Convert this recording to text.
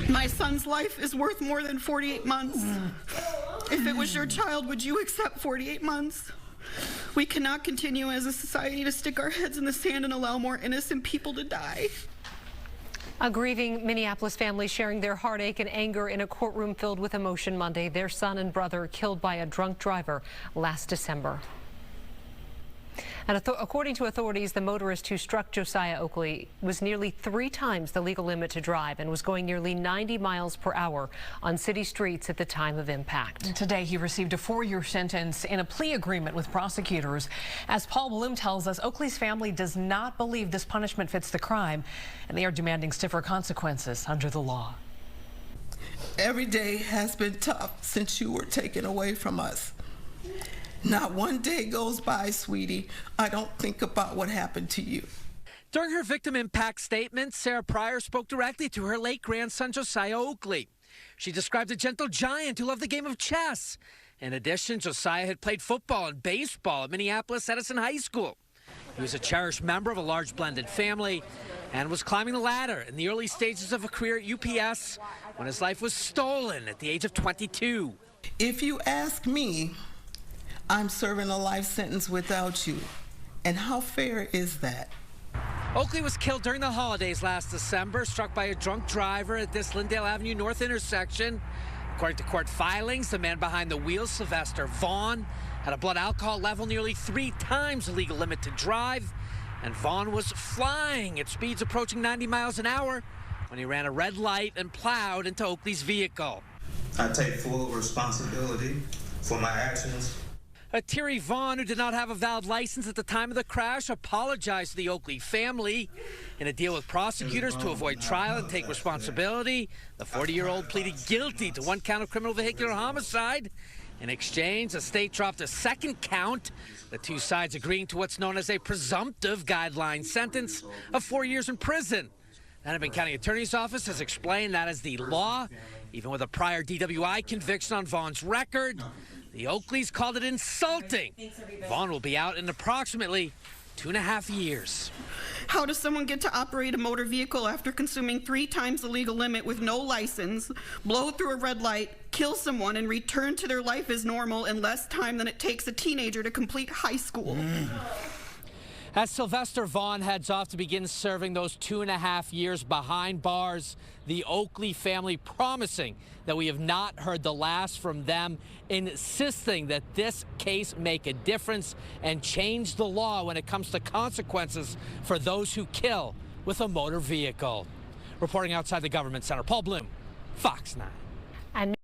My son's life is worth more than 48 months. If it was your child, would you accept 48 months? We cannot continue as a society to stick our heads in the sand and allow more innocent people to die. A grieving Minneapolis family sharing their heartache and anger in a courtroom filled with emotion Monday. Their son and brother killed by a drunk driver last December. And according to authorities, the motorist who struck Josiah Oakley was nearly 3 times the legal limit to drive and was going nearly 90 miles per hour on city streets at the time of impact. Today, he received a 4-year sentence in a plea agreement with prosecutors. As Paul Bloom tells us, Oakley's family does not believe this punishment fits the crime, and they are demanding stiffer consequences under the law. Every day has been tough since you were taken away from us. Not one day goes by, sweetie, I don't think about what happened to you. During her victim impact statement, Sarah Pryor spoke directly to her late grandson, Josiah Oakley. She described a gentle giant who loved the game of chess. In addition, Josiah had played football and baseball at Minneapolis-St High School. He was a cherished member of a large blended family and was climbing the ladder in the early stages of a career at UPS when his life was stolen at the age of 22. If you ask me, I'm serving a life sentence without you. And how fair is that? Oakley was killed during the holidays last December, struck by a drunk driver at this Lyndale Avenue North intersection. According to court filings, the man behind the wheel, Sylvester Vaughn, had a blood alcohol level nearly 3 times the legal limit to drive. And Vaughn was flying at speeds approaching 90 miles an hour when he ran a red light and plowed into Oakley's vehicle. I take full responsibility for my actions. Terry Vaughn, who did not have a valid license at the time of the crash, apologized to the Oakley family. In a deal with prosecutors to avoid trial and take responsibility, the 40-year-old pleaded guilty to 1 count of criminal vehicular homicide. In exchange, the state dropped a 2nd count, the 2 sides agreeing to what's known as a presumptive guideline sentence of 4 years in prison. The Hennepin County Attorney's Office has explained that as the law, even with a prior DWI conviction on Vaughn's record. The Oakleys called it insulting. Vaughn will be out in approximately 2.5 years. How does someone get to operate a motor vehicle after consuming 3 times the legal limit with no license, blow through a red light, kill someone, and return to their life as normal in less time than it takes a teenager to complete high school? As Sylvester Vaughn heads off to begin serving those 2.5 years behind bars, the Oakley family promising that we have not heard the last from them, insisting that this case make a difference and change the law when it comes to consequences for those who kill with a motor vehicle. Reporting outside the government center, Paul Bloom, Fox 9.